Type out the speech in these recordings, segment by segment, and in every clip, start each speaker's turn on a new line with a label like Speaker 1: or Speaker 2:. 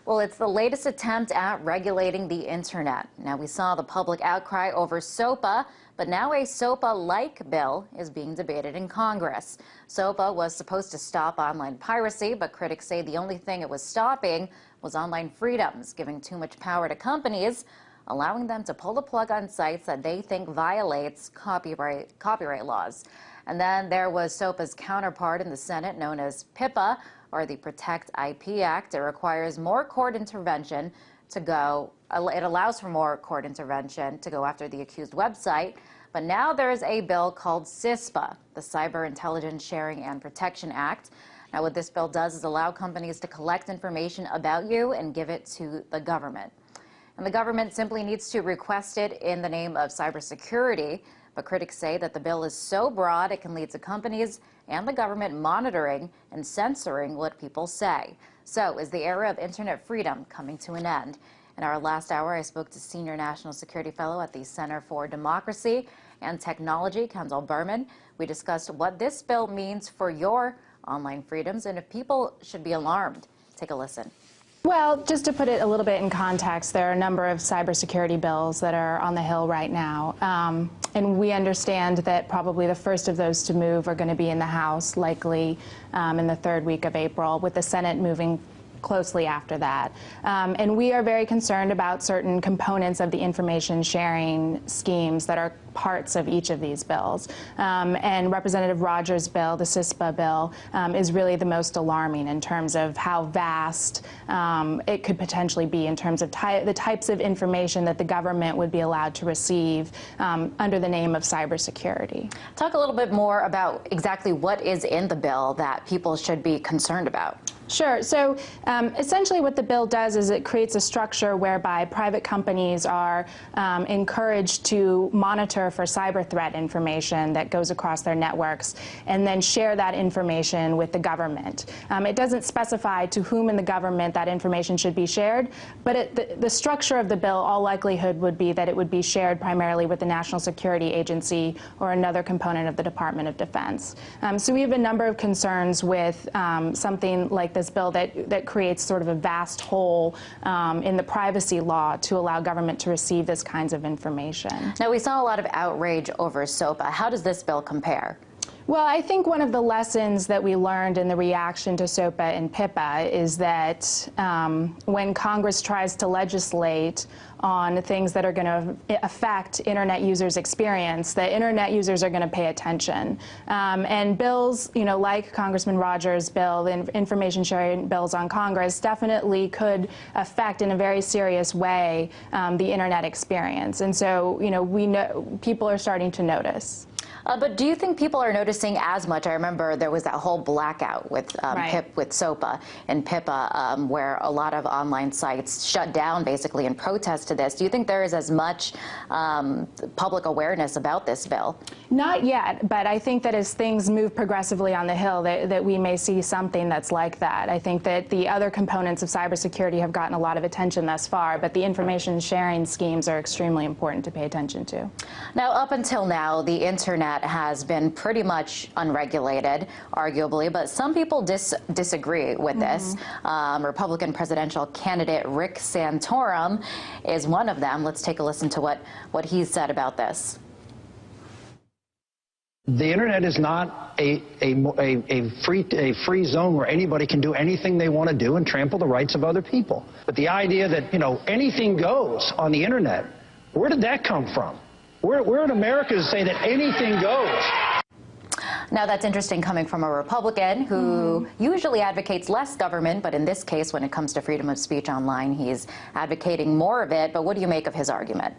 Speaker 1: Well, it's the latest attempt at regulating the internet. Now, we saw the public outcry over SOPA, but now a SOPA-like bill is being debated in Congress. SOPA was supposed to stop online piracy, but critics say the only thing it was stopping was online freedoms, giving too much power to companies, allowing them to pull the plug on sites that they think violates copyright laws. And then there was SOPA's counterpart in the Senate, known as PIPA, or the Protect IP Act. It requires more court intervention to go, it allows for more court intervention to go after the accused website. But now there's a bill called CISPA, the Cyber Intelligence Sharing and Protection Act. Now what this bill does is allow companies to collect information about you and give it to the government. And the government simply needs to request it in the name of cybersecurity. But critics say that the bill is so broad it can lead to companies and the government monitoring and censoring what people say. So is the era of internet freedom coming to an end? In our last hour, I spoke to Senior National Security Fellow at the Center for Democracy and Technology, Kendall Berman. We discussed what this bill means for your online freedoms and if people should be alarmed. Take a listen.
Speaker 2: Well, just to put it a little bit in context, there are a number of cybersecurity bills that are on the Hill right now. And we understand that probably the first of those to move are going to be in the House, likely in the third week of April, with the Senate moving closely after that. And we are very concerned about certain components of the information sharing schemes that are parts of each of these bills. And Representative Rogers' bill, the CISPA bill, is really the most alarming in terms of how vast it could potentially be in terms of the types of information that the government would be allowed to receive under the name of cybersecurity.
Speaker 1: Talk a little bit more about exactly what is in the bill that people should be concerned about.
Speaker 2: Sure. So essentially what the bill does is it creates a structure whereby private companies are encouraged to monitor for cyber threat information that goes across their networks and then share that information with the government. It doesn't specify to whom in the government that information should be shared, but the structure of the bill, all likelihood would be that it would be shared primarily with the National Security Agency or another component of the Department of Defense. So we have a number of concerns with something like this bill that creates sort of a vast hole in the privacy law to allow government to receive this kinds of information.
Speaker 1: Now, we saw a lot of outrage over SOPA. How does this bill compare?
Speaker 2: Well, I think one of the lessons that we learned in the reaction to SOPA and PIPA is that when Congress tries to legislate on things that are going to affect Internet users' experience, that Internet users are going to pay attention. And bills, like Congressman Rogers' bill, the information sharing bills on Congress, definitely could affect in a very serious way the Internet experience. And so, we know people are starting to notice.
Speaker 1: But do you think people are noticing as much? I remember there was that whole blackout with with SOPA and PIPA, where a lot of online sites shut down basically in protest to this. Do you think there is as much public awareness about this bill?
Speaker 2: Not yet, but I think that as things move progressively on the Hill, that we may see something that's like that. I think that the other components of cybersecurity have gotten a lot of attention thus far, but the information sharing schemes are extremely important to pay attention to.
Speaker 1: Now, up until now, the Internet has been pretty much unregulated, arguably, but some people disagree with this. Republican presidential candidate Rick Santorum is one of them. Let's take a listen to what he said about this.
Speaker 3: The Internet is not a free zone where anybody can do anything they want to do and trample the rights of other people. But the idea that, anything goes on the Internet, where did that come from? We're in America to say that anything goes.
Speaker 1: Now, that's interesting coming from a Republican who usually advocates less government, but in this case, when it comes to freedom of speech online, he's advocating more of it. But what do you make of his argument?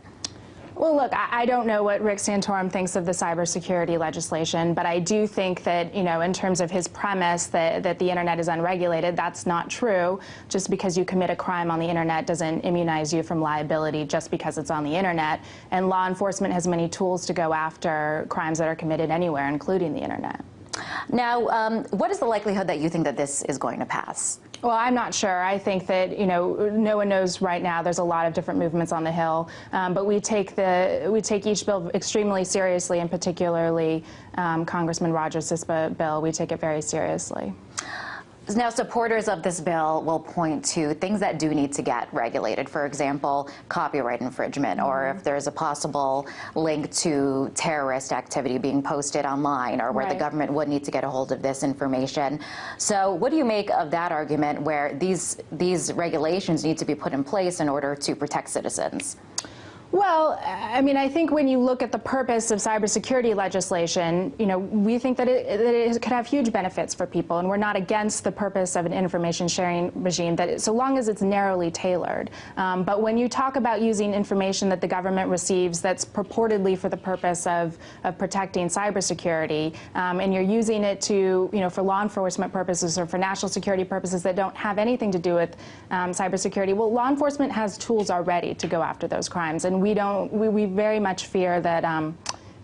Speaker 2: Well, look, I don't know what Rick Santorum thinks of the cybersecurity legislation, but I do think that, in terms of his premise that the Internet is unregulated, that's not true. Just because you commit a crime on the Internet doesn't immunize you from liability just because it's on the Internet. And law enforcement has many tools to go after crimes that are committed anywhere, including the Internet.
Speaker 1: Now, what is the likelihood that you think that this is going to pass?
Speaker 2: Well, I'm not sure. I think that, no one knows right now. There's a lot of different movements on the Hill, but we take each bill extremely seriously, and particularly Congressman Rogers' CISPA bill. We take it very seriously.
Speaker 1: Now, supporters of this bill will point to things that do need to get regulated. For example, copyright infringement, or if there's a possible link to terrorist activity being posted online, or where the government would need to get a hold of this information. So what do you make of that argument, where these regulations need to be put in place in order to protect citizens?
Speaker 2: Well, I mean, I think when you look at the purpose of cybersecurity legislation, we think that it could have huge benefits for people, and we're not against the purpose of an information sharing regime, so long as it's narrowly tailored. But when you talk about using information that the government receives that's purportedly for the purpose of protecting cybersecurity, and you're using it to, for law enforcement purposes or for national security purposes that don't have anything to do with cybersecurity, well, law enforcement has tools already to go after those crimes, and we very much fear that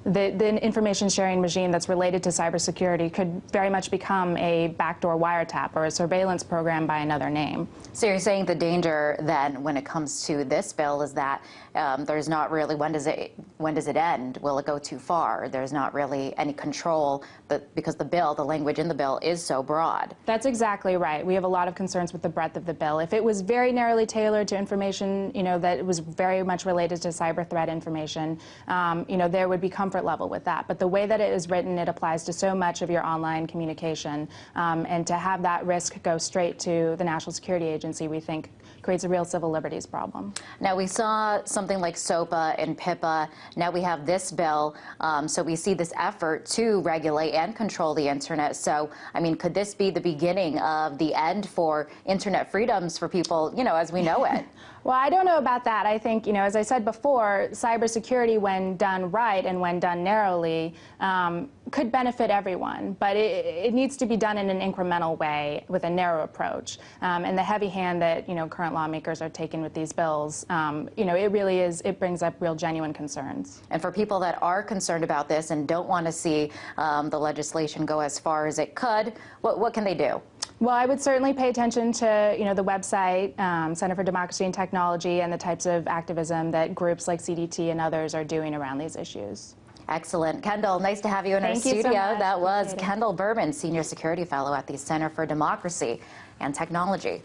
Speaker 2: the information sharing regime that's related to cybersecurity could very much become a backdoor wiretap or a surveillance program by another name.
Speaker 1: So you're saying the danger then when it comes to this bill is that there's not really, when does it end? Will it go too far? There's not really any control, because the language in the bill is so broad.
Speaker 2: That's exactly right. We have a lot of concerns with the breadth of the bill. If it was very narrowly tailored to information, that was very much related to cyber threat information, there would be comfort level with that. But the way that it is written, it applies to so much of your online communication, and to have that risk go straight to the National Security Agency, we think creates a real civil liberties problem.
Speaker 1: Now, we saw something like SOPA and PIPA. Now we have this bill. So we see this effort to regulate and control the internet. So, I mean, could this be the beginning of the end for internet freedoms for people, as we know it?
Speaker 2: Well, I don't know about that. I think, as I said before, cybersecurity, when done right and when done narrowly, could benefit everyone, but it needs to be done in an incremental way with a narrow approach. And the heavy hand that, current lawmakers are taking with these bills, it brings up real genuine concerns. And
Speaker 1: for people that are concerned about this and don't want to see the legislation go as far as it could, what can they do?
Speaker 2: Well, I would certainly pay attention to, the website, Center for Democracy and Technology, and the types of activism that groups like CDT and others are doing around these issues.
Speaker 1: Excellent. Kendall, nice to have you in our studio.
Speaker 2: Thank you so much.
Speaker 1: That was Kendall Berman, Senior Security Fellow at the Center for Democracy and Technology.